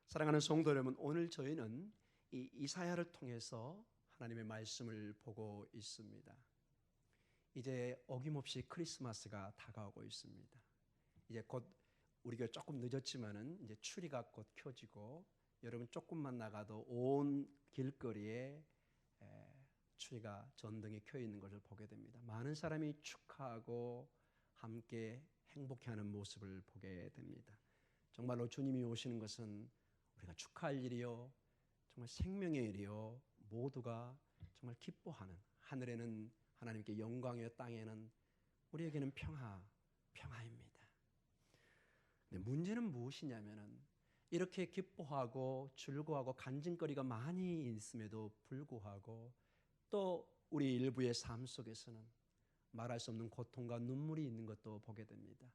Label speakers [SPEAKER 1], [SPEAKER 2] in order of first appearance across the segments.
[SPEAKER 1] 사랑하는 성도 여러분, 오늘 저희는 이 이사야를 통해서 하나님의 말씀을 보고 있습니다. 이제 어김없이 크리스마스가 다가오고 있습니다. 이제 곧 우리 교회 조금 늦었지만은 이제 추리가 곧 켜지고 여러분 조금만 나가도 온 길거리에 추리가 전등이 켜 있는 것을 보게 됩니다. 많은 사람이 축하하고 함께 행복해하는 모습을 보게 됩니다. 정말로 주님이 오시는 것은 우리가 축하할 일이요, 정말 생명의 일이요, 모두가 정말 기뻐하는, 하늘에는 하나님께 영광이요, 땅에는 우리에게는 평화입니다. 근데 문제는 무엇이냐면은 이렇게 기뻐하고 즐거워하고 간증거리가 많이 있음에도 불구하고 또 우리 일부의 삶 속에서는 말할 수 없는 고통과 눈물이 있는 것도 보게 됩니다.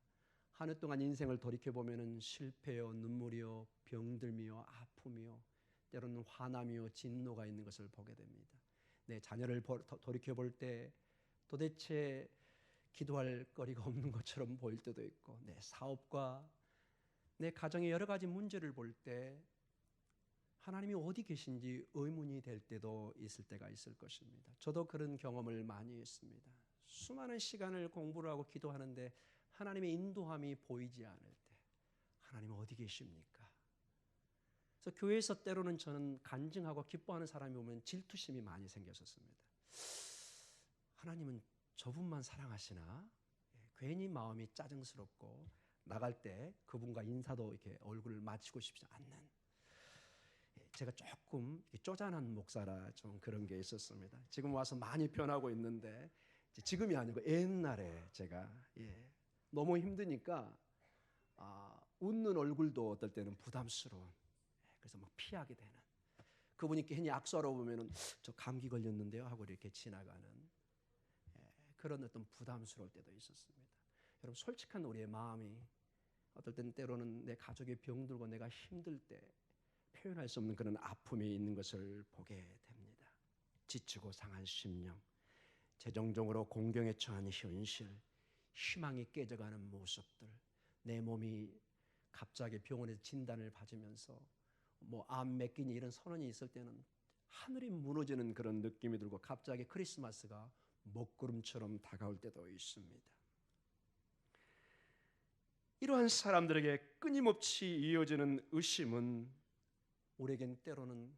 [SPEAKER 1] 한 해 동안 인생을 돌이켜보면 실패요, 눈물이요, 병들미요, 아픔이요, 때로는 화남이요, 진노가 있는 것을 보게 됩니다. 내 자녀를 돌이켜볼 때 도대체 기도할 거리가 없는 것처럼 보일 때도 있고, 내 사업과 내 가정의 여러 가지 문제를 볼 때 하나님이 어디 계신지 의문이 될 때도 있을 때가 있을 것입니다. 저도 그런 경험을 많이 했습니다. 수많은 시간을 공부를 하고 기도하는데 하나님의 인도함이 보이지 않을 때 하나님 어디 계십니까? 그래서 교회에서 때로는 저는 간증하고 기뻐하는 사람이 오면 질투심이 많이 생겼었습니다. 하나님은 저분만 사랑하시나? 괜히 마음이 짜증스럽고 나갈 때 그분과 인사도 이렇게 얼굴을 맞추고 싶지 않는, 제가 조금 쪼잔한 목사라 좀 그런 게 있었습니다. 지금 와서 많이 변하고 있는데 지금이 아니고 옛날에 제가 너무 힘드니까 웃는 얼굴도 어떨 때는 부담스러운, 그래서 막 피하게 되는, 그분이 괜히 악수하러 보면은 저 감기 걸렸는데요 하고 이렇게 지나가는 그런 어떤 부담스러울 때도 있었습니다. 여러분, 솔직한 우리의 마음이 어떨 때는 때로는 내 가족이 병들고 내가 힘들 때 표현할 수 없는 그런 아픔이 있는 것을 보게 됩니다. 지치고 상한 심령, 재정적으로 공경에 처한 현실, 희망이 깨져가는 모습들, 내 몸이 갑자기 병원에서 진단을 받으면서 암 몇 기니 이런 선언이 있을 때는 하늘이 무너지는 그런 느낌이 들고 갑자기 크리스마스가 먹구름처럼 다가올 때도 있습니다. 이러한 사람들에게 끊임없이 이어지는 의심은 우리에겐 때로는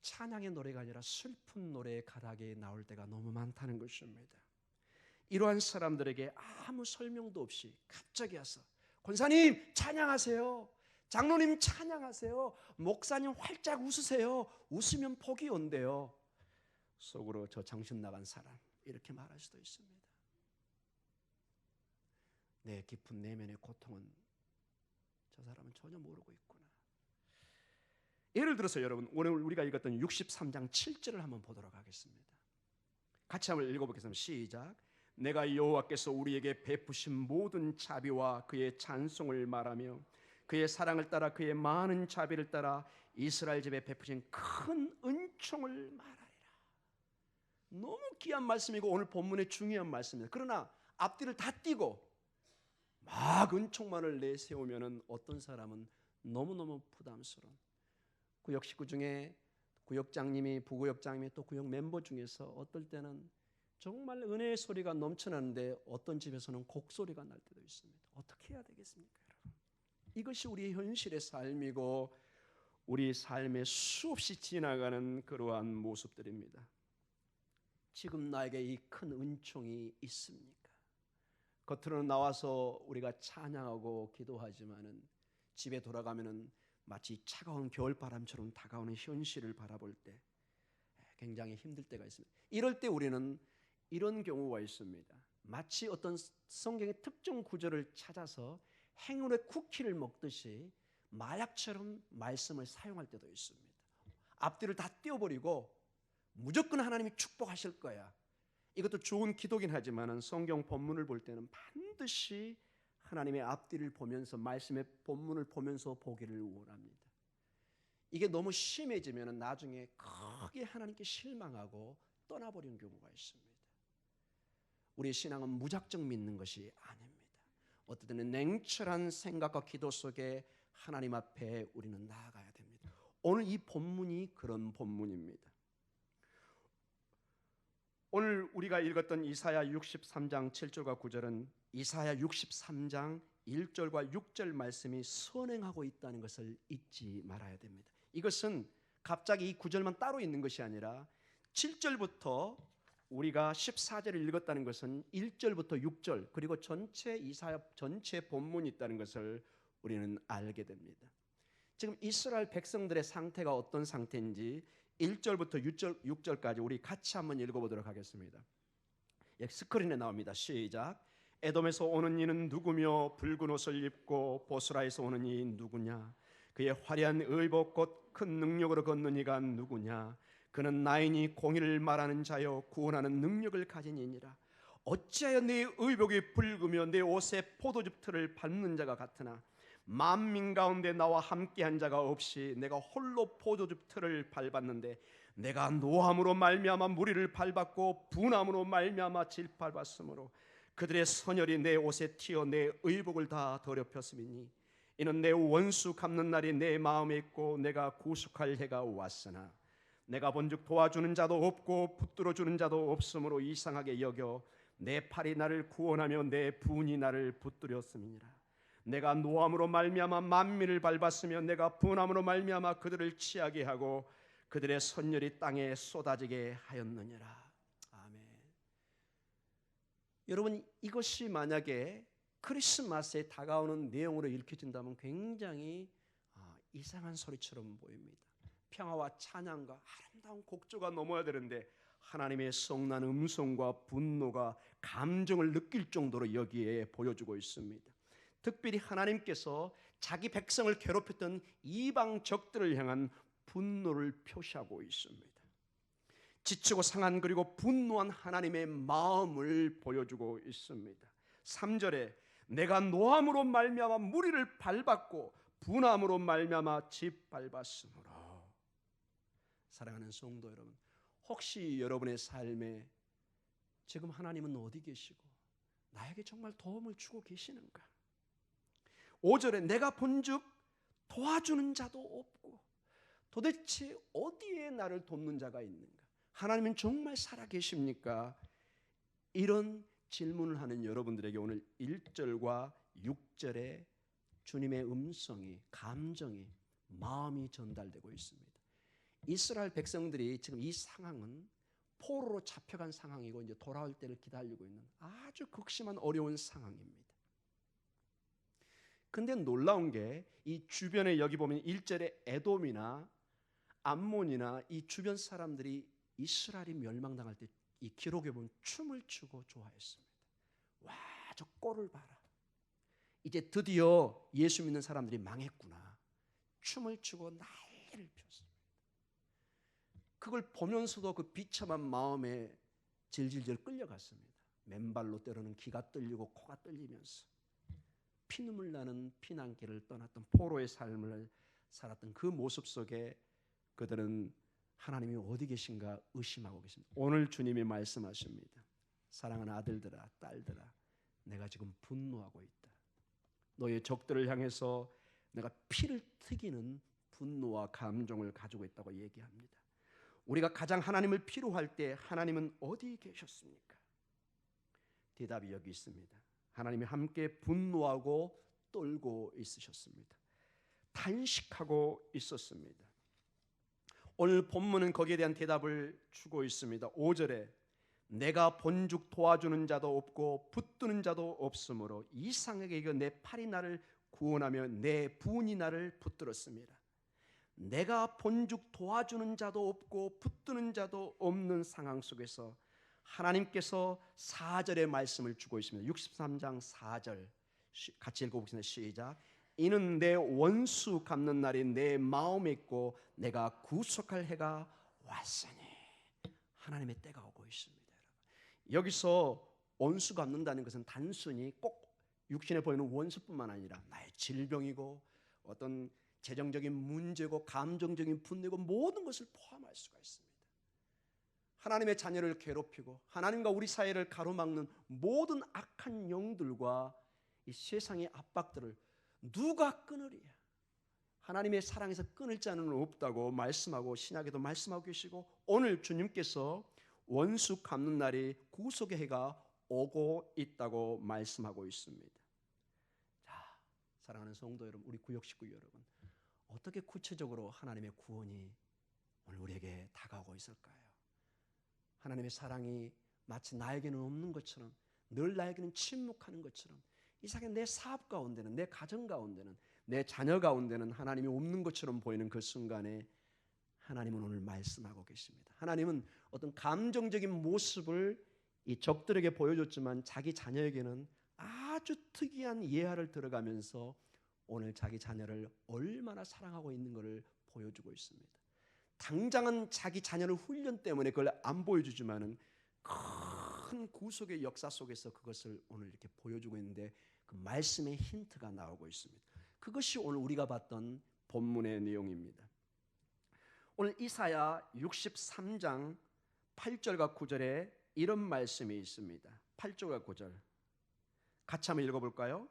[SPEAKER 1] 찬양의 노래가 아니라 슬픈 노래의 가락이 나올 때가 너무 많다는 것입니다. 이러한 사람들에게 아무 설명도 없이 갑자기 와서 권사님 찬양하세요, 장로님 찬양하세요, 목사님 활짝 웃으세요, 웃으면 복이 온대요. 속으로 저 정신 나간 사람 이렇게 말할 수도 있습니다. 내 깊은 내면의 고통은 저 사람은 전혀 모르고 있구나. 예를 들어서 여러분, 오늘 우리가 읽었던 63장 7절을 한번 보도록 하겠습니다. 같이 한번 읽어보겠습니다. 시작. 내가 여호와께서 우리에게 베푸신 모든 자비와 그의 찬송을 말하며 그의 사랑을 따라 그의 많은 자비를 따라 이스라엘 집에 베푸신 큰 은총을 말하리라. 너무 귀한 말씀이고 오늘 본문의 중요한 말씀입니다. 그러나 앞뒤를 다 띄고 막 은총만을 내세우면 어떤 사람은 너무너무 부담스러운, 구역 식구 중에 구역장님이, 부구역장님이 또 구역 멤버 중에서 어떨 때는 정말 은혜의 소리가 넘쳐나는데 어떤 집에서는 곡소리가 날 때도 있습니다. 어떻게 해야 되겠습니까, 여러분? 이것이 우리의 현실의 삶이고 우리 삶에 수없이 지나가는 그러한 모습들입니다. 지금 나에게 이 큰 은총이 있습니까? 겉으로는 나와서 우리가 찬양하고 기도하지만은 집에 돌아가면은 마치 차가운 겨울바람처럼 다가오는 현실을 바라볼 때 굉장히 힘들 때가 있습니다. 이럴 때 우리는 이런 경우가 있습니다. 마치 어떤 성경의 특정 구절을 찾아서 행운의 쿠키를 먹듯이 마약처럼 말씀을 사용할 때도 있습니다. 앞뒤를 다 띄워버리고 무조건 하나님이 축복하실 거야. 이것도 좋은 기도긴 하지만 성경 본문을 볼 때는 반드시 하나님의 앞뒤를 보면서 말씀의 본문을 보면서 보기를 원합니다. 이게 너무 심해지면 나중에 크게 하나님께 실망하고 떠나버리는 경우가 있습니다. 우리의 신앙은 무작정 믿는 것이 아닙니다. 어떤 때는 냉철한 생각과 기도 속에 하나님 앞에 우리는 나아가야 됩니다. 오늘 이 본문이 그런 본문입니다. 오늘 우리가 읽었던 이사야 63장 7절과 9절은 이사야 63장 1절과 6절 말씀이 선행하고 있다는 것을 잊지 말아야 됩니다. 이것은 갑자기 이 9절만 따로 있는 것이 아니라 7절부터 우리가 14절을 읽었다는 것은 1절부터 6절 그리고 전체 이사야 전체 본문이 있다는 것을 우리는 알게 됩니다. 지금 이스라엘 백성들의 상태가 어떤 상태인지 1절부터 6절까지 우리 같이 한번 읽어보도록 하겠습니다. 여기 스크린에 나옵니다. 시작. 에돔에서 오는 이는 누구며 붉은 옷을 입고 보스라에서 오는 이 누구냐? 그의 화려한 의복 곧 큰 능력으로 걷는 이가 누구냐? 그는 나인이 공의를 말하는 자여 구원하는 능력을 가진 이니라. 어찌하여 네 의복이 붉으며 내 옷에 포도즙 틀을 밟는 자가 같으나 만민 가운데 나와 함께한 자가 없이 내가 홀로 포도즙 틀을 밟았는데 내가 노함으로 말미암아 무리를 밟았고 분함으로 말미암아 질밟았으므로 그들의 선혈이 내 옷에 튀어 내 의복을 다 더럽혔음이니 이는 내 원수 갚는 날이 내 마음에 있고 내가 구속할 해가 왔으나 내가 본즉 도와주는 자도 없고 붙들어주는 자도 없으므로 이상하게 여겨 내 팔이 나를 구원하며 내 분이 나를 붙들었음이니라. 내가 노함으로 말미암아 만민을 밟았으며 내가 분함으로 말미암아 그들을 취하게 하고 그들의 선혈이 땅에 쏟아지게 하였느니라. 아멘. 여러분, 이것이 만약에 크리스마스에 다가오는 내용으로 읽혀진다면 굉장히 이상한 소리처럼 보입니다. 평화와 찬양과 아름다운 곡조가 넘어야 되는데 하나님의 성난 음성과 분노가 감정을 느낄 정도로 여기에 보여주고 있습니다. 특별히 하나님께서 자기 백성을 괴롭혔던 이방 적들을 향한 분노를 표시하고 있습니다. 지치고 상한 그리고 분노한 하나님의 마음을 보여주고 있습니다. 3절에 내가 노함으로 말미암아 무리를 밟았고 분함으로 말미암아 짓밟았으므로. 사랑하는 성도 여러분, 혹시 여러분의 삶에 지금 하나님은 어디 계시고 나에게 정말 도움을 주고 계시는가? 5절에 내가 본즉 도와주는 자도 없고 도대체 어디에 나를 돕는 자가 있는가? 하나님은 정말 살아계십니까? 이런 질문을 하는 여러분들에게 오늘 1절과 6절에 주님의 음성이, 감정이, 마음이 전달되고 있습니다. 이스라엘 백성들이 지금 이 상황은 포로로 잡혀간 상황이고 이제 돌아올 때를 기다리고 있는 아주 극심한 어려운 상황입니다. 근데 놀라운 게 이 주변에 여기 보면 1절에 에돔이나 암몬이나 이 주변 사람들이 이스라엘이 멸망당할 때 이 기록에 보면 춤을 추고 좋아했습니다. 와, 저 꼴을 봐라. 이제 드디어 예수 믿는 사람들이 망했구나. 춤을 추고 난리를 폈습니다. 그걸 보면서도 그 비참한 마음에 질질질 끌려갔습니다. 맨발로 때로는 귀가 떨리고 코가 떨리면서 피눈물 나는 피난길을 떠났던 포로의 삶을 살았던 그 모습 속에 그들은 하나님이 어디 계신가 의심하고 계십니다. 오늘 주님이 말씀하십니다. 사랑하는 아들들아, 딸들아, 내가 지금 분노하고 있다. 너의 적들을 향해서 내가 피를 튀기는 분노와 감정을 가지고 있다고 얘기합니다. 우리가 가장 하나님을 필요할 때 하나님은 어디 계셨습니까? 대답이 여기 있습니다. 하나님이 함께 분노하고 떨고 있으셨습니다. 탄식하고 있었습니다. 오늘 본문은 거기에 대한 대답을 주고 있습니다. 5절에 내가 본죽 도와주는 자도 없고 붙드는 자도 없으므로 이상하게 이거 내 팔이 나를 구원하며 내 분이 나를 붙들었습니다. 내가 본죽 도와주는 자도 없고 붙드는 자도 없는 상황 속에서 하나님께서 4절의 말씀을 주고 있습니다. 63장 4절 같이 읽어보겠습니다. 시작. 이는 내 원수 갚는 날이 내 마음에 있고 내가 구속할 해가 왔으니. 하나님의 때가 오고 있습니다. 여기서 원수 갚는다는 것은 단순히 꼭 육신에 보이는 원수뿐만 아니라 나의 질병이고 어떤 재정적인 문제고 감정적인 분노고 모든 것을 포함할 수가 있습니다. 하나님의 자녀를 괴롭히고 하나님과 우리 사이를 가로막는 모든 악한 영들과 이 세상의 압박들을 누가 끊으리야? 하나님의 사랑에서 끊을 자는 없다고 말씀하고 신약에도 말씀하고 계시고, 오늘 주님께서 원수 갚는 날이 구속의 해가 오고 있다고 말씀하고 있습니다. 자, 사랑하는 성도 여러분, 우리 구역 식구 여러분, 어떻게 구체적으로 하나님의 구원이 오늘 우리에게 다가오고 있을까요? 하나님의 사랑이 마치 나에게는 없는 것처럼, 늘 나에게는 침묵하는 것처럼, 이 세상에 내 사업 가운데는, 내 가정 가운데는, 내 자녀 가운데는 하나님이 없는 것처럼 보이는 그 순간에 하나님은 오늘 말씀하고 계십니다. 하나님은 어떤 감정적인 모습을 이 적들에게 보여줬지만 자기 자녀에게는 아주 특이한 예화를 들어가면서 오늘 자기 자녀를 얼마나 사랑하고 있는 것을 보여주고 있습니다. 당장은 자기 자녀의 훈련 때문에 그걸 안 보여주지만은 큰 구속의 역사 속에서 그것을 오늘 이렇게 보여주고 있는데, 그 말씀의 힌트가 나오고 있습니다. 그것이 오늘 우리가 봤던 본문의 내용입니다. 오늘 이사야 63장 8절과 9절에 이런 말씀이 있습니다. 8절과 9절 같이 한번 읽어볼까요?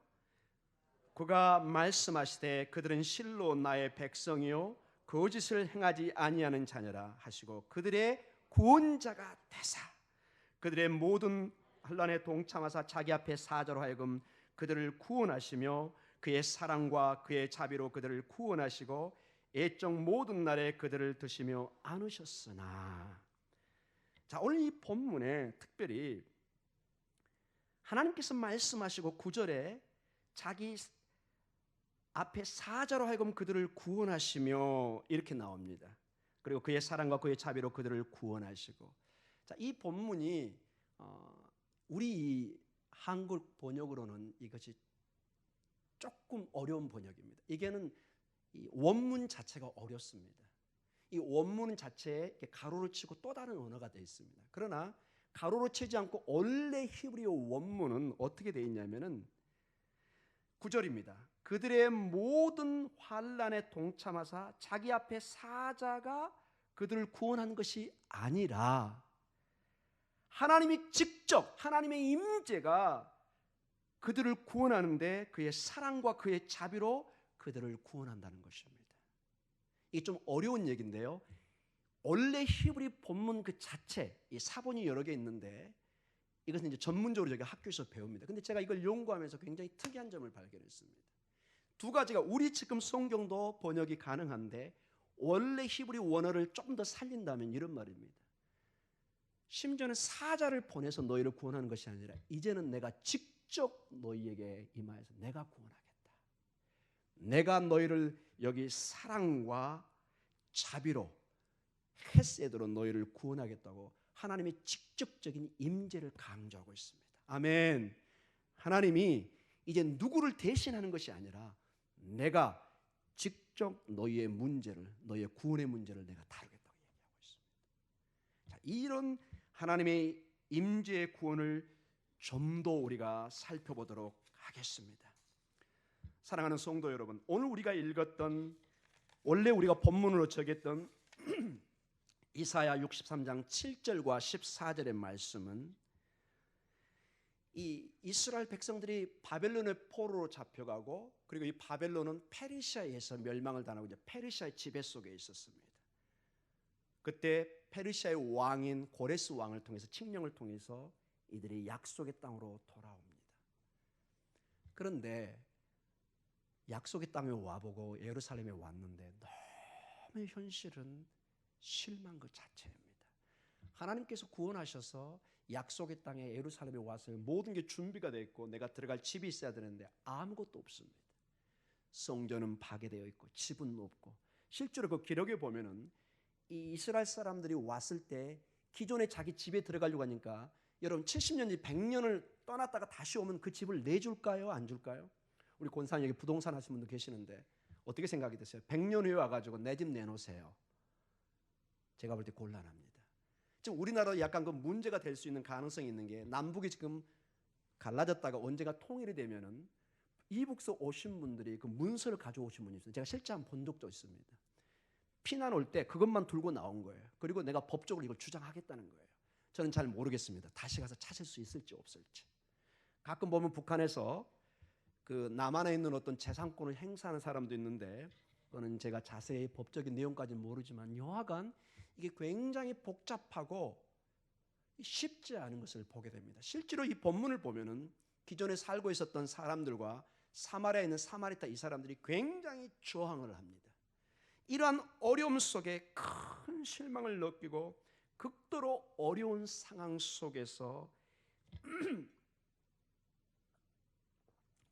[SPEAKER 1] 그가 말씀하시되 그들은 실로 나의 백성이요 거짓을 행하지 아니하는 자녀라 하시고, 그들의 구원자가 되사 그들의 모든 환난에 동참하사 자기 앞에 사자로 하여금 그들을 구원하시며 그의 사랑과 그의 자비로 그들을 구원하시고 애적 모든 날에 그들을 드시며 안으셨으나. 자, 오늘 이 본문에 특별히 하나님께서 말씀하시고 9절에 자기 앞에 사자로 하여금 그들을 구원하시며 이렇게 나옵니다. 그리고 그의 사랑과 그의 자비로 그들을 구원하시고. 자, 이 본문이 우리 한국 번역으로는 이것이 조금 어려운 번역입니다. 이게는 이 원문 자체가 어렵습니다. 이 원문 자체에 가로를 치고 또 다른 언어가 되어 있습니다. 그러나 가로로 치지 않고 원래 히브리어 원문은 어떻게 되어 있냐면은 9절입니다. 그들의 모든 환난에 동참하사 자기 앞에 사자가 그들을 구원한 것이 아니라 하나님이 직접, 하나님의 임재가 그들을 구원하는데 그의 사랑과 그의 자비로 그들을 구원한다는 것입니다. 이게 좀 어려운 얘기인데요, 원래 히브리 본문 그 자체, 이 사본이 여러 개 있는데 이것은 이제 전문적으로 저희가 학교에서 배웁니다. 근데 제가 이걸 연구하면서 굉장히 특이한 점을 발견했습니다. 두 가지가, 우리 지금 성경도 번역이 가능한데 원래 히브리 원어를 조금 더 살린다면 이런 말입니다. 심지어는 사자를 보내서 너희를 구원하는 것이 아니라 이제는 내가 직접 너희에게 임하여서 내가 구원하겠다. 내가 너희를 여기 사랑과 자비로 헤세드로 너희를 구원하겠다고 하나님의 직접적인 임재를 강조하고 있습니다. 아멘. 하나님이 이제 누구를 대신하는 것이 아니라 내가 직접 너희의 문제를, 너희의 구원의 문제를 내가 다루겠다고 얘기하고 있습니다. 자, 이런 하나님의 임재의 구원을 좀 더 우리가 살펴보도록 하겠습니다. 사랑하는 성도 여러분, 오늘 우리가 읽었던, 원래 우리가 본문으로 적였던 이사야 63장 7절과 14절의 말씀은 이 이스라엘 백성들이 바벨론의 포로로 잡혀가고, 그리고 이 바벨론은 페르시아에서 멸망을 당하고 이제 페르시아의 지배 속에 있었습니다. 그때 페르시아의 왕인 고레스 왕을 통해서, 칙령을 통해서 이들이 약속의 땅으로 돌아옵니다. 그런데 약속의 땅에 와보고 예루살렘에 왔는데 너무 현실은 실망 그 자체입니다. 하나님께서 구원하셔서 약속의 땅에 예루살렘에 와서 모든 게 준비가 되어 있고 내가 들어갈 집이 있어야 되는데 아무것도 없습니다. 성전은 파괴되어 있고 집은 없고, 실제로 그 기록에 보면은 이 이스라엘 사람들이 왔을 때 기존에 자기 집에 들어가려고 하니까, 여러분 70년이 100년을 떠났다가 다시 오면 그 집을 내줄까요? 안 줄까요? 우리 권사님 여기 부동산 하시는 분도 계시는데 어떻게 생각이 드세요? 100년 후에 와가지고 내 집 내놓으세요. 제가 볼 때 곤란합니다. 지금 우리나라 약간 그 문제가 될 수 있는 가능성이 있는 게, 남북이 지금 갈라졌다가 언제가 통일이 되면은 이북서 오신 분들이 그 문서를 가져오신 분이 있어요. 제가 실제 한번 본 적도 있습니다. 피난 올 때 그것만 들고 나온 거예요. 그리고 내가 법적으로 이걸 주장하겠다는 거예요. 저는 잘 모르겠습니다. 다시 가서 찾을 수 있을지 없을지. 가끔 보면 북한에서 그 남한에 있는 어떤 재산권을 행사하는 사람도 있는데 그거는 제가 자세히 법적인 내용까지는 모르지만 여하간 이게 굉장히 복잡하고 쉽지 않은 것을 보게 됩니다. 실제로 이 본문을 보면은 기존에 살고 있었던 사람들과 사마리아에 있는 사마리타 이 사람들이 굉장히 저항을 합니다. 이러한 어려움 속에 큰 실망을 느끼고 극도로 어려운 상황 속에서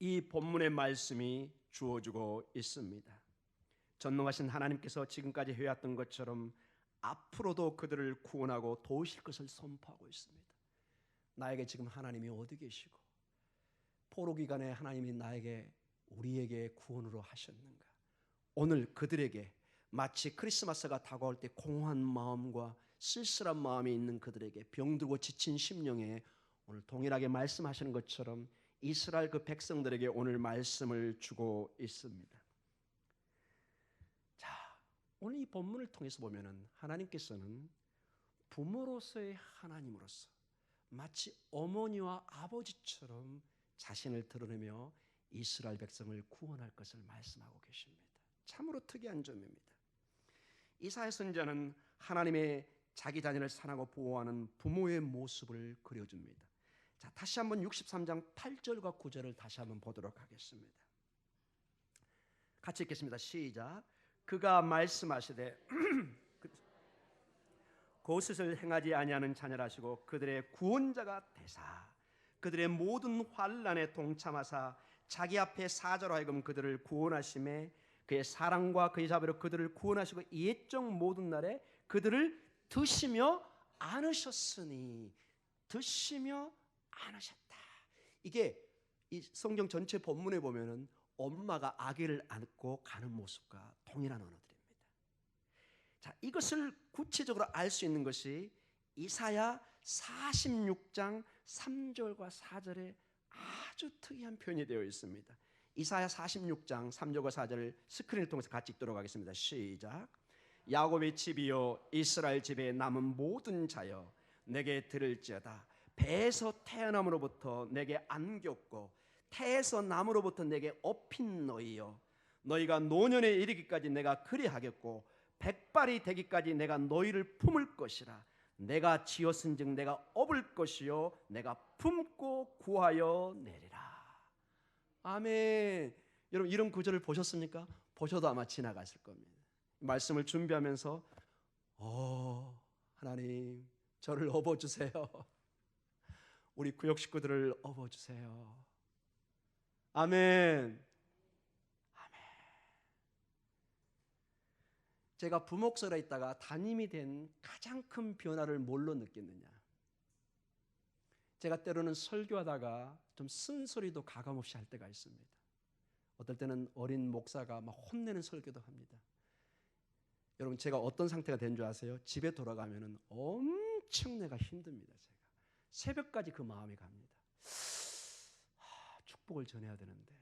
[SPEAKER 1] 이 본문의 말씀이 주어지고 있습니다. 전능하신 하나님께서 지금까지 해왔던 것처럼 앞으로도 그들을 구원하고 도우실 것을 선포하고 있습니다. 나에게 지금 하나님이 어디 계시고 포로 기간에 하나님이 우리에게 구원으로 하셨는가? 오늘 그들에게 마치 크리스마스가 다가올 때 공허한 마음과 쓸쓸한 마음이 있는 그들에게 병들고 지친 심령에 오늘 동일하게 말씀하시는 것처럼 이스라엘 그 백성들에게 오늘 말씀을 주고 있습니다. 자, 오늘 이 본문을 통해서 보면은 하나님께서는 부모로서의 하나님으로서 마치 어머니와 아버지처럼 자신을 드러내며 이스라엘 백성을 구원할 것을 말씀하고 계십니다. 참으로 특이한 점입니다. 이사야 선지자는 하나님의 자기 자녀를 사랑하고 보호하는 부모의 모습을 그려줍니다. 자, 다시 한번 63장 8절과 9절을 다시 한번 보도록 하겠습니다. 같이 읽겠습니다. 시작. 그가 말씀하시되 그것을 행하지 아니하는 자녀라 하시고 그들의 구원자가 되사 그들의 모든 환난에 동참하사 자기 앞에 사자로 하여금 그들을 구원하심에 그의 사랑과 그의 자비로 그들을 구원하시고 옛적 모든 날에 그들을 드시며 안으셨으니 드시며 안으셨다. 이게 이 성경 전체 본문에 보면은 엄마가 아기를 안고 가는 모습과 동일한 언어들입니다. 자, 이것을 구체적으로 알 수 있는 것이 이사야 46장 3절과 4절에 아주 특이한 표현이 되어 있습니다. 이사야 46장 3절과 4절을 스크린을 통해서 같이 읽도록 하겠습니다. 시작. 야곱의 집이여 이스라엘 집에 남은 모든 자여 내게 들을지어다. 배에서 태어남으로부터 내게 안겼고 태에서 남으로부터 내게 업힌 너희여 너희가 노년에 이르기까지 내가 그리하겠고 백발이 되기까지 내가 너희를 품을 것이라. 내가 지었은즉 내가 업을 것이요 내가 품고 구하여 내리라. 아멘. 여러분 이런 구절을 보셨습니까? 보셔도 아마 지나갔을 겁니다. 말씀을 준비하면서 하나님 저를 업어주세요. 우리 구역 식구들을 업어주세요. 아멘. 아멘. 제가 부목설에 있다가 담임이 된 가장 큰 변화를 뭘로 느꼈느냐? 제가 때로는 설교하다가 좀 쓴소리도 가감없이 할 때가 있습니다. 어떨 때는 어린 목사가 막 혼내는 설교도 합니다. 여러분 제가 어떤 상태가 된 줄 아세요? 집에 돌아가면은 엄청 내가 힘듭니다. 제가 새벽까지 그 마음이 갑니다. 축복을 전해야 되는데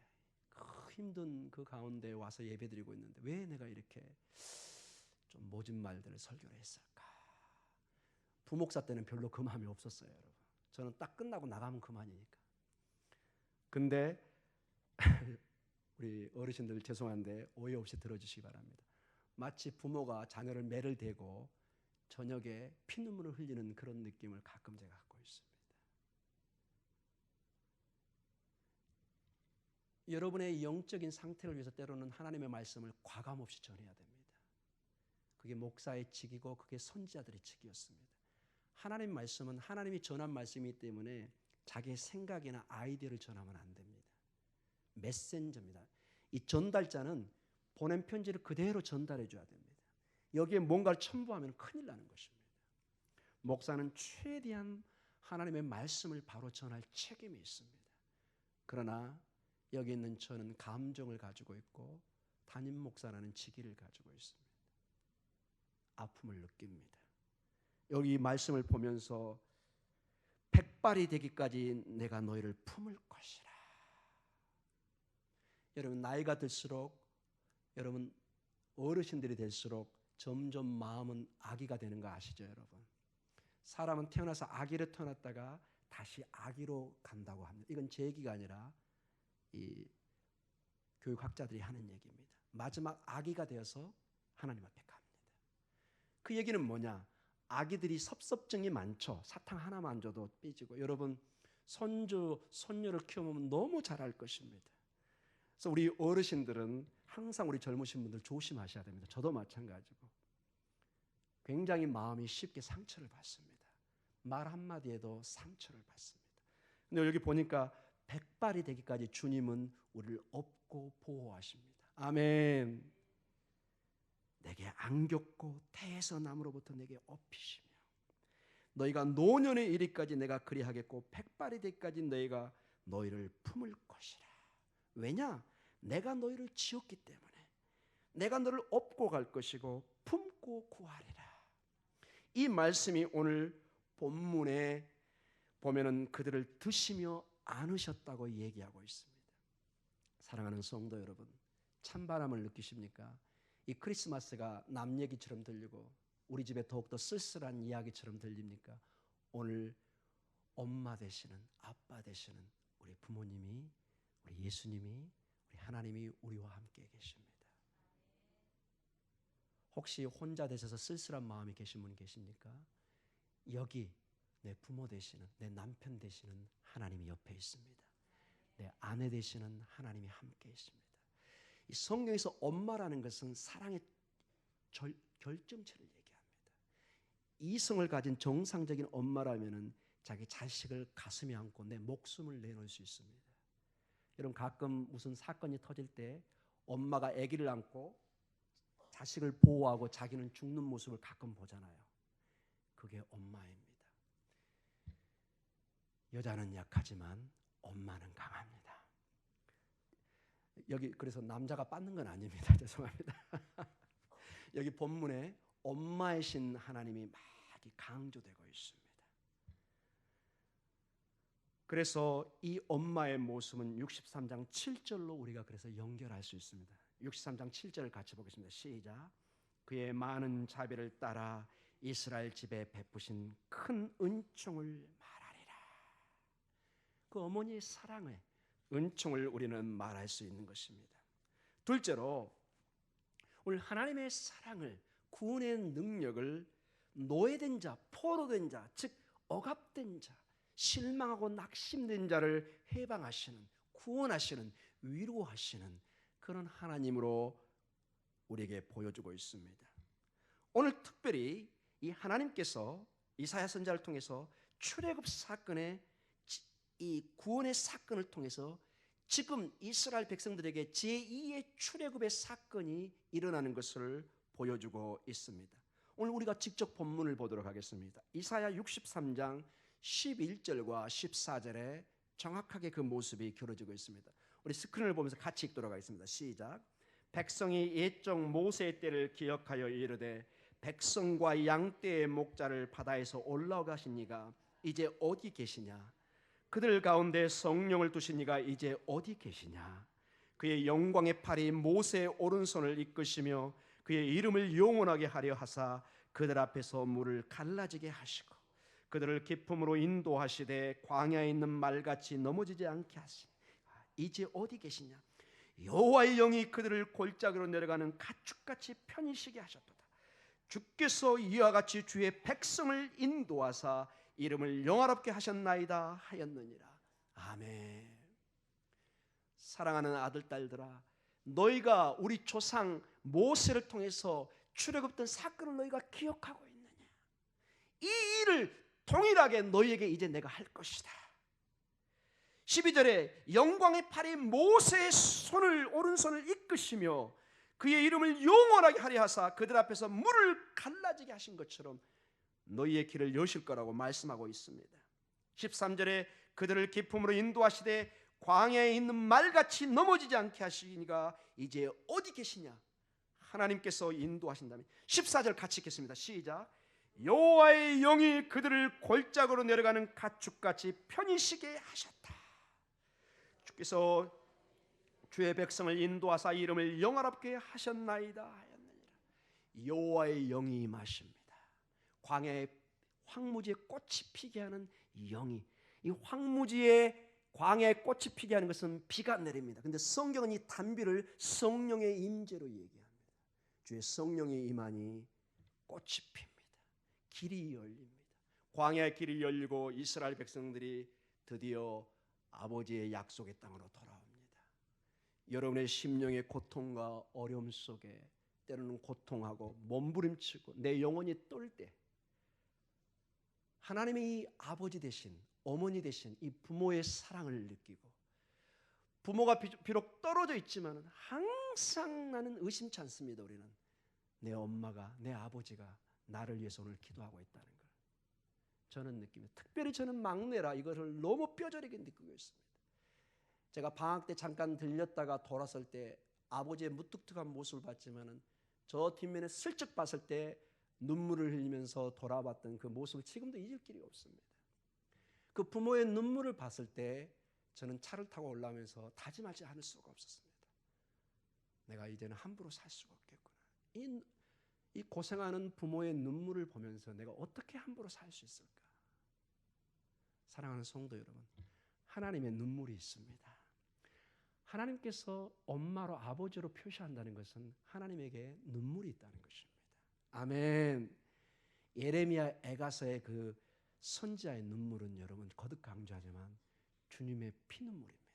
[SPEAKER 1] 그 힘든 그 가운데 와서 예배드리고 있는데 왜 내가 이렇게 좀 모진 말들을 설교를 했을까? 부목사 때는 별로 그 마음이 없었어요, 여러분. 저는 딱 끝나고 나가면 그만이니까. 근데 우리 어르신들 죄송한데 오해 없이 들어주시기 바랍니다. 마치 부모가 자녀를 매를 대고 저녁에 피눈물을 흘리는 그런 느낌을 가끔 제가 갖고 있습니다. 여러분의 영적인 상태를 위해서 때로는 하나님의 말씀을 과감없이 전해야 됩니다. 그게 목사의 직이고 그게 선지자들의 직이었습니다. 하나님 말씀은 하나님이 전한 말씀이기 때문에 자기의 생각이나 아이디어를 전하면 안 됩니다. 메신저입니다. 이 전달자는 보낸 편지를 그대로 전달해 줘야 됩니다. 여기에 뭔가를 첨부하면 큰일 나는 것입니다. 목사는 최대한 하나님의 말씀을 바로 전할 책임이 있습니다. 그러나 여기 있는 저는 감정을 가지고 있고 담임 목사라는 직위를 가지고 있습니다. 아픔을 느낍니다. 여기 말씀을 보면서 백발이 되기까지 내가 너희를 품을 것이라. 여러분 나이가 들수록 여러분 어르신들이 될수록 점점 마음은 아기가 되는 거 아시죠, 여러분? 사람은 태어나서 아기로 태어났다가 다시 아기로 간다고 합니다. 이건 제 얘기가 아니라 이 교육학자들이 하는 얘기입니다. 마지막 아기가 되어서 하나님 앞에 갑니다. 그 얘기는 뭐냐? 아기들이 섭섭증이 많죠. 사탕 하나만 줘도 삐지고. 여러분 손주, 손녀를 키우면 너무 잘할 것입니다. 그래서 우리 어르신들은 항상 우리 젊으신 분들 조심하셔야 됩니다. 저도 마찬가지고. 굉장히 마음이 쉽게 상처를 받습니다. 말 한마디에도 상처를 받습니다. 근데 여기 보니까 백발이 되기까지 주님은 우리를 업고 보호하십니다. 아멘. 내게 안겼고 태에서 나무로부터 내게 업히시며 너희가 노년에 이르기까지 내가 그리하겠고 백발이 되기까지 너희가 너희를 품을 것이라. 왜냐? 내가 너희를 지었기 때문에 내가 너를 업고 갈 것이고 품고 구하리라. 이 말씀이 오늘 본문에 보면은 그들을 드시며 안으셨다고 얘기하고 있습니다. 사랑하는 성도 여러분, 찬바람을 느끼십니까? 이 크리스마스가 남 얘기처럼 들리고 우리 집에 더욱더 쓸쓸한 이야기처럼 들립니까? 오늘 엄마 되시는, 아빠 되시는 우리 부모님이, 우리 예수님이, 우리 하나님이 우리와 함께 계십니다. 혹시 혼자 되셔서 쓸쓸한 마음이 계신 분 계십니까? 여기 내 부모 되시는, 내 남편 되시는 하나님이 옆에 있습니다. 내 아내 되시는 하나님이 함께 있습니다. 이 성경에서 엄마라는 것은 사랑의 결정체를 얘기합니다. 이성을 가진 정상적인 엄마라면은 자기 자식을 가슴에 안고 내 목숨을 내놓을 수 있습니다. 여러분 가끔 무슨 사건이 터질 때 엄마가 아기를 안고 자식을 보호하고 자기는 죽는 모습을 가끔 보잖아요. 그게 엄마입니다. 여자는 약하지만 엄마는 강합니다. 여기 그래서 남자가 빠는 건 아닙니다. 죄송합니다. 여기 본문에 엄마이신 하나님이 막 강조되고 있습니다. 그래서 이 엄마의 모습은 63장 7절로 우리가 그래서 연결할 수 있습니다. 63장 7절을 같이 보겠습니다. 시작. 그의 많은 자비를 따라 이스라엘 집에 베푸신 큰 은총을 말하리라. 그 어머니의 사랑의 은총을 우리는 말할 수 있는 것입니다. 둘째로 오늘 하나님의 사랑을, 구원의 능력을 노예된 자, 포로된 자, 즉 억압된 자, 실망하고 낙심된 자를 해방하시는, 구원하시는, 위로하시는 그런 하나님으로 우리에게 보여주고 있습니다. 오늘 특별히 이 하나님께서 이사야 선지자를 통해서 출애굽 사건의 이 구원의 사건을 통해서 지금 이스라엘 백성들에게 제2의 출애굽의 사건이 일어나는 것을 보여주고 있습니다. 오늘 우리가 직접 본문을 보도록 하겠습니다. 이사야 63장 11절과 14절에 정확하게 그 모습이 겨뤄지고 있습니다. 우리 스크린을 보면서 같이 읽도록 하겠습니다. 시작. 백성이 옛적 모세의 때를 기억하여 이르되 백성과 양떼의 목자를 바다에서 올라가신 이가 이제 어디 계시냐? 그들 가운데 성령을 두신 이가 이제 어디 계시냐? 그의 영광의 팔이 모세의 오른손을 이끄시며 그의 이름을 영원하게 하려 하사 그들 앞에서 물을 갈라지게 하시고 그들을 기쁨으로 인도하시되 광야에 있는 말같이 넘어지지 않게 하시니 이제 어디 계시냐? 여호와의 영이 그들을 골짜기로 내려가는 가축같이 편히 쉬게 하셨도다. 주께서 이와 같이 주의 백성을 인도하사 이름을 영화롭게 하셨나이다 하였느니라. 아멘. 사랑하는 아들 딸들아, 너희가 우리 조상 모세를 통해서 출애굽된 사건을 너희가 기억하고 있느냐? 이 일을 동일하게 너희에게 이제 내가 할 것이다. 12절에 영광의 팔이 모세의 오른손을 이끄시며 그의 이름을 영원하게 하려 하사 그들 앞에서 물을 갈라지게 하신 것처럼 너희의 길을 여실 거라고 말씀하고 있습니다. 13절에 그들을 기쁨으로 인도하시되 광야에 있는 말같이 넘어지지 않게 하시니가 이제 어디 계시냐? 하나님께서 인도하신다면 14절 같이 읽겠습니다. 시작. 여호와의 영이 그들을 골짜기로 내려가는 가축같이 편히 쉬게 하셨다. 주께서 주의 백성을 인도하사 이름을 영화롭게 하셨나이다 하였느니라. 여호와의 영이 임하십니다. 광야의 황무지에 꽃이 피게 하는 영이, 이 황무지의 광야에 꽃이 피게 하는 것은 비가 내립니다. 근데 성경은 이 단비를 성령의 임재로 얘기합니다. 주의 성령이 임하니 꽃이 핍니다. 길이 열립니다. 광야의 길이 열리고 이스라엘 백성들이 드디어 아버지의 약속의 땅으로 돌아옵니다. 여러분의 심령의 고통과 어려움 속에 때로는 고통하고 몸부림치고 내 영혼이 떨 때 하나님의 이 아버지 되신 어머니 되신 이 부모의 사랑을 느끼고 부모가 비록 떨어져 있지만 항상 나는 의심치 않습니다. 우리는 내 엄마가 내 아버지가 나를 위해서 오늘 기도하고 있다는 걸 저는 느낍니다. 특별히 저는 막내라 이것을 너무 뼈저리게 느끼고 있습니다. 제가 방학 때 잠깐 들렸다가 돌아설 때 아버지의 무뚝뚝한 모습을 봤지만은 저 뒷면에 슬쩍 봤을 때 눈물을 흘리면서 돌아봤던 그 모습을 지금도 잊을 길이 없습니다. 그 부모의 눈물을 봤을 때 저는 차를 타고 올라오면서 다짐하지 않을 수가 없었습니다. 내가 이제는 함부로 살 수가 없겠구나. 이 고생하는 부모의 눈물을 보면서 내가 어떻게 함부로 살 수 있을까? 사랑하는 성도 여러분, 하나님의 눈물이 있습니다. 하나님께서 엄마로 아버지로 표시한다는 것은 하나님에게 눈물이 있다는 것입니다. 아멘. 예레미야 에가서의 그 선지자의 눈물은 여러분 거듭 강조하지만 주님의 피눈물입니다.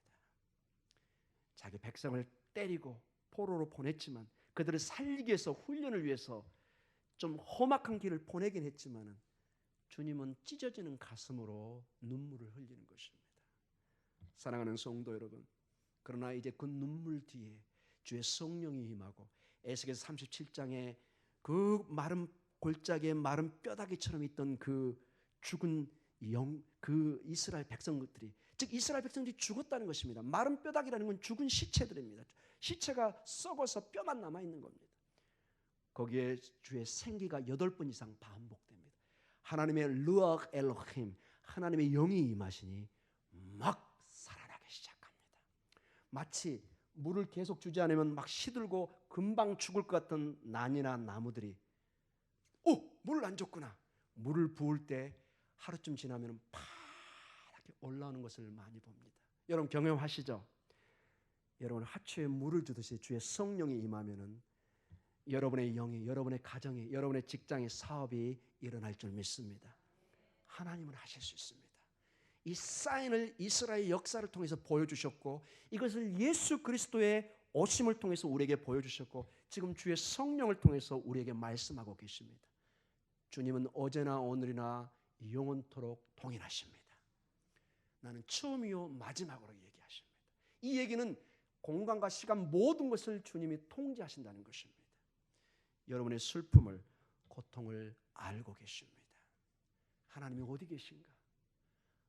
[SPEAKER 1] 자기 백성을 때리고 포로로 보냈지만 그들을 살리기 위해서 훈련을 위해서 좀 험악한 길을 보내긴 했지만 주님은 찢어지는 가슴으로 눈물을 흘리는 것입니다. 사랑하는 성도 여러분, 그러나 이제 그 눈물 뒤에 주의 성령이 임하고 에스겔서 37장에 그 마른 골짜기에 마른 뼈다귀처럼 있던 그 죽은 그 이스라엘 백성들이 즉 이스라엘 백성들이 죽었다는 것입니다. 마른 뼈다귀라는 건 죽은 시체들입니다. 시체가 썩어서 뼈만 남아있는 겁니다. 거기에 주의 생기가 8번 이상 반복됩니다. 하나님의 르ach 엘로힘 하나님의 영이 임하시니 막 살아나기 시작합니다. 마치 물을 계속 주지 않으면 막 시들고 금방 죽을 것 같은 난이나 나무들이 물을 안 줬구나. 물을 부을 때 하루쯤 지나면 파랗게 올라오는 것을 많이 봅니다. 여러분 경험하시죠? 여러분 하초에 물을 주듯이 주의 성령이 임하면은 여러분의 영이, 여러분의 가정이, 여러분의 직장의 사업이 일어날 줄 믿습니다. 하나님은 하실 수 있습니다. 이 사인을 이스라엘 역사를 통해서 보여주셨고 이것을 예수 그리스도의 오심을 통해서 우리에게 보여주셨고 지금 주의 성령을 통해서 우리에게 말씀하고 계십니다. 주님은 어제나 오늘이나 영원토록 동일하십니다. 나는 처음이요 마지막으로 얘기하십니다. 이 얘기는 공간과 시간 모든 것을 주님이 통제하신다는 것입니다. 여러분의 슬픔을 고통을 알고 계십니다. 하나님이 어디 계신가?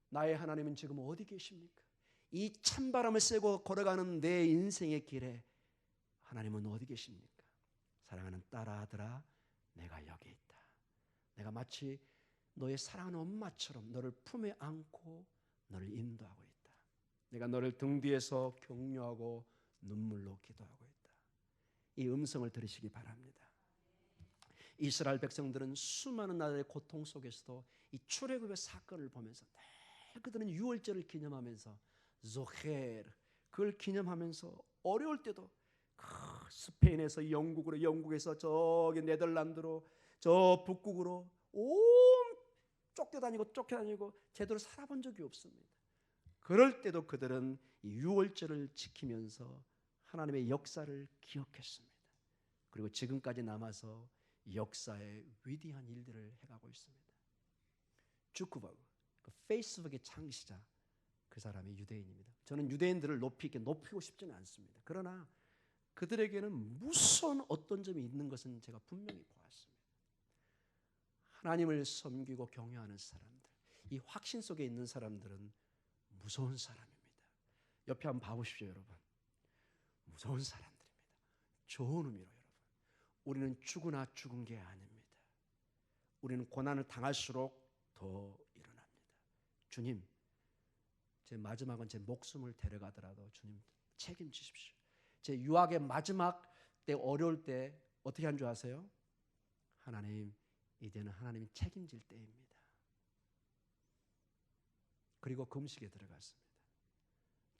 [SPEAKER 1] 나의 하나님은 지금 어디 계십니까? 이 찬바람을 쐬고 걸어가는 내 인생의 길에 하나님은 어디 계십니까? 사랑하는 딸아 아들아 내가 여기 있다. 내가 마치 너의 사랑하는 엄마처럼 너를 품에 안고 너를 인도하고 있다. 내가 너를 등 뒤에서 격려하고 눈물로 기도하고 있다. 이 음성을 들으시기 바랍니다. 이스라엘 백성들은 수많은 나라의 고통 속에서도 이 출애굽의 사건을 보면서 그들은 유월절을 기념하면서 조헤르 그걸 기념하면서 어려울 때도 스페인에서 영국으로 영국에서 저기 네덜란드로 저 북극으로 쫓겨다니고 제대로 살아본 적이 없습니다. 그럴 때도 그들은 이 유월절을 지키면서 하나님의 역사를 기억했습니다. 그리고 지금까지 남아서 역사의 위대한 일들을 해가고 있습니다. 주크버그, 그 페이스북의 창시자 그 사람이 유대인입니다. 저는 유대인들을 높이고 싶지는 않습니다. 그러나 그들에게는 무서운 어떤 점이 있는 것은 제가 분명히 보았습니다. 하나님을 섬기고 경외하는 사람들, 이 확신 속에 있는 사람들은 무서운 사람입니다. 옆에 한번 봐보십시오, 여러분. 무서운 사람들입니다. 좋은 의미로 여러분. 우리는 죽으나 죽은 게 아닙니다. 우리는 고난을 당할수록 더 일어납니다. 주님, 제 마지막은 제 목숨을 데려가더라도 주님 책임지십시오. 제 유학의 마지막 때 어려울 때 어떻게 한 줄 아세요? 하나님, 이제는 하나님이 책임질 때입니다. 그리고 금식에 들어갔습니다.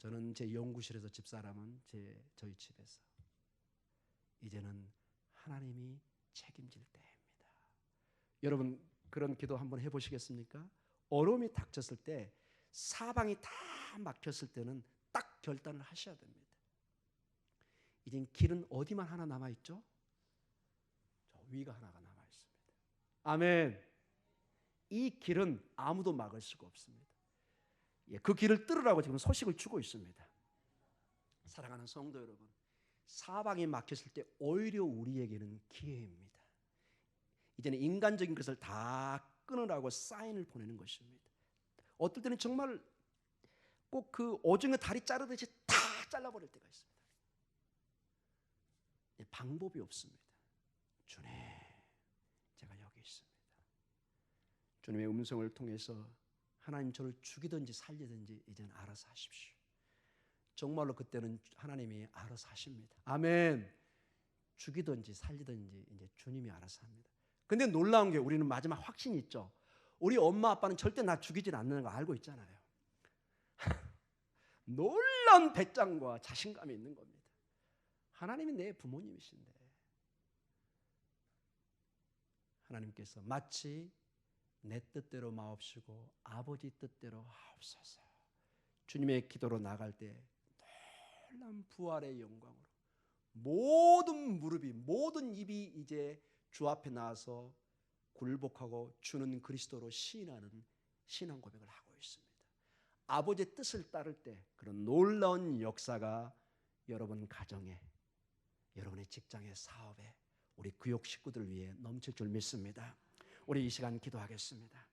[SPEAKER 1] 저는 제 연구실에서 집사람은 저희 집에서. 이제는 하나님이 책임질 때입니다. 여러분 그런 기도 한번 해보시겠습니까? 어려움이 닥쳤을 때, 사방이 다 막혔을 때는 딱 결단을 하셔야 됩니다. 이젠 길은 어디만 하나 남아있죠? 저 위가 하나가 남아있습니다. 아멘. 이 길은 아무도 막을 수가 없습니다. 그 길을 뚫으라고 지금 소식을 주고 있습니다. 사랑하는 성도 여러분, 사방이 막혔을 때 오히려 우리에게는 기회입니다. 이제는 인간적인 것을 다 끊으라고 사인을 보내는 것입니다. 어떨 때는 정말 꼭 그 오징어 다리 자르듯이 다 잘라버릴 때가 있습니다. 방법이 없습니다. 주님, 제가 여기 있습니다. 주님의 음성을 통해서 하나님 저를 죽이든지 살리든지 이제는 알아서 하십시오. 정말로 그때는 하나님이 알아서 하십니다. 아멘. 죽이든지 살리든지 이제 주님이 알아서 합니다. 근데 놀라운 게 우리는 마지막 확신이 있죠. 우리 엄마 아빠는 절대 나 죽이진 않는 거 알고 있잖아요. 놀라운 배짱과 자신감이 있는 겁니다. 하나님이 내 부모님이신데 하나님께서 마치 내 뜻대로 마옵시고 아버지 뜻대로 하옵소서. 주님의 기도로 나갈 때 놀라운 부활의 영광으로 모든 무릎이, 모든 입이 이제 주 앞에 나와서 굴복하고 주는 그리스도로 시인하는 신앙 고백을 하고 있습니다. 아버지의 뜻을 따를 때 그런 놀라운 역사가 여러분 가정에, 여러분의 직장의 사업에, 우리 구역 식구들 위해 넘칠 줄 믿습니다. 우리 이 시간 기도하겠습니다.